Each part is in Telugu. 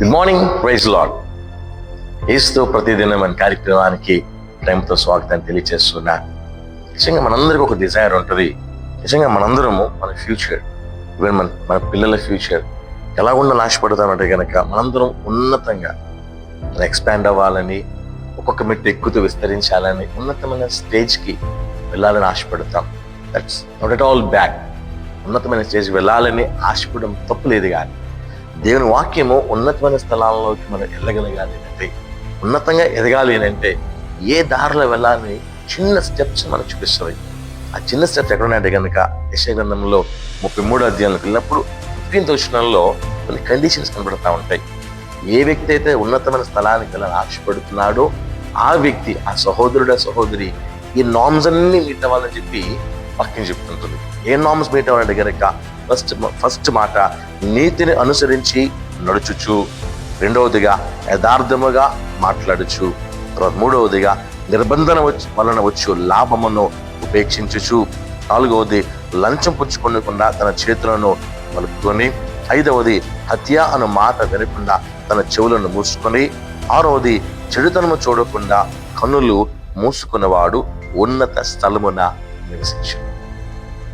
Good morning, praise lord. యేసుతో ప్రతిదినం మన కార్యక్రమానికి ప్రేమతో స్వాగతాన్ని తెలియజేస్తున్నా. నిజంగా మనందరికీ ఒక డిజైర్ ఉంటుంది. నిజంగా మనందరము మన ఫ్యూచర్, ఈవెన్ మన పిల్లల ఫ్యూచర్ ఎలా ఉండాలని ఆశపడతామంటే కనుక మనందరం ఉన్నతంగా ఎక్స్పాండ్ అవ్వాలని, ఒక్కొక్క మెట్టు ఎక్కుతూ విస్తరించాలని, ఉన్నతమైన స్టేజ్కి వెళ్ళాలని ఆశపడతాం. That's not at all bad. ఉన్నతమైన స్టేజ్కి వెళ్ళాలని ఆశపడడం తప్పులేదు. కానీ దేవుని వాక్యము ఉన్నతమైన స్థలాల్లోకి మనం వెళ్ళగలగాలి అంటే, ఉన్నతంగా ఎదగాలి అంటే ఏ దారిలో వెళ్ళాలని చిన్న స్టెప్స్ మనకు చూపిస్తుంది. ఆ చిన్న స్టెప్స్ ఎక్కడున్నాయంటే కనుక యెషయా గ్రంథంలో 33వ అధ్యాయంలోకి వెళ్ళినప్పుడు 15వ వచనంలో కొన్ని కండిషన్స్ కనబడతా ఉంటాయి. ఏ వ్యక్తి అయితే ఉన్నతమైన స్థలానికి వెళ్ళాలని ఆశపడుతున్నాడో ఆ వ్యక్తి, ఆ సహోదరుడు, ఆ సహోదరి ఈ నామ్స్ అన్ని మీట్ అవ్వాలని చెప్పి వాక్యం చెప్తుంటుంది. ఏ నామ్స్ మీట్ అవ్వాలంటే కనుక ఫస్ట్ మాట నీతిని అనుసరించి నడుచుచు, రెండవదిగా యథార్థముగా మాట్లాడుచు, తర్వాత మూడవదిగా నిర్బంధన వలన వచ్చు లాభమును ఉపేక్షించుచు, నాలుగవది లంచం పుచ్చుకొనకుండా తన చేతులను మలుపుకొని, ఐదవది హత్య అను మాట వినకుండా తన చెవులను మూసుకొని, ఆరవది చెడుతనము చూడకుండా కన్నులు మూసుకున్నవాడు ఉన్నత స్థలమున నివసించు.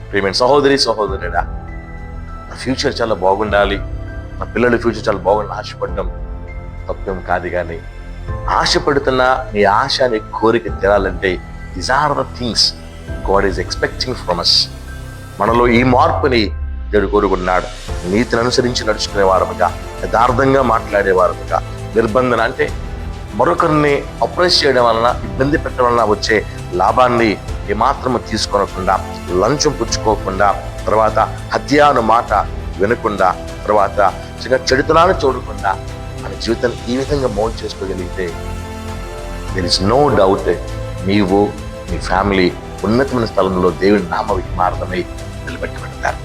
ప్రియమైన సహోదరి, సహోదరుడా, నా ఫ్యూచర్ చాలా బాగుండాలి, నా పిల్లల ఫ్యూచర్ చాలా బాగుండాలి ఆశపడడం తప్పేం కాదు. కానీ ఆశపడుతున్న నీ ఆశ, నీ కోరిక తీరాలంటే these are the things God is expecting from us. మనలో ఈ మార్పుని దేవుడు కోరుకున్నాడు. నీతిని అనుసరించి నడుచుకునే వారముగా, యథార్థంగా మాట్లాడే వారముగా, నిర్బంధన అంటే మరొకరిని అప్రెస్ చేయడం వలన, ఇబ్బంది పెట్టడం వలన వచ్చే లాభాన్ని ఏమాత్రము తీసుకోనకుండా, లంచం పుచ్చుకోకుండా, తర్వాత హత్య అను మాట వినకుండా, తర్వాత చెడుతనాన్ని చూడకుండా మన జీవితాన్ని ఈ విధంగా మౌల్డ్ చేసుకోగలిగితే దెర్ ఇస్ నో డౌట్ నీవు, నీ ఫ్యామిలీ ఉన్నతమైన స్థలంలో దేవుడి నామ విమార్థమై నిలబెట్టబడతారు.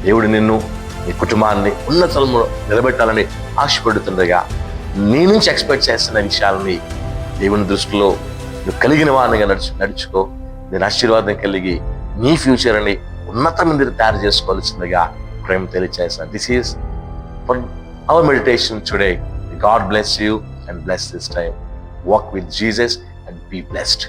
దేవుడు నిన్ను, నీ కుటుంబాన్ని ఉన్నత స్థలంలో నిలబెట్టాలని ఆశపడుతుండగా నీ నుంచి ఎక్స్పెక్ట్ చేస్తున్న విషయాలని దేవుని దృష్టిలో నువ్వు కలిగిన వాడినిగా నడుచుకో. నేను ఆశీర్వాదం కలిగి నీ ఫ్యూచర్ని ఉన్నతమైన తయారు చేసుకోవాల్సిందిగా ప్రేమ తెలియజేస్తాను. This is for hour meditation today. God bless you and bless this time. Walk with Jesus and be blessed.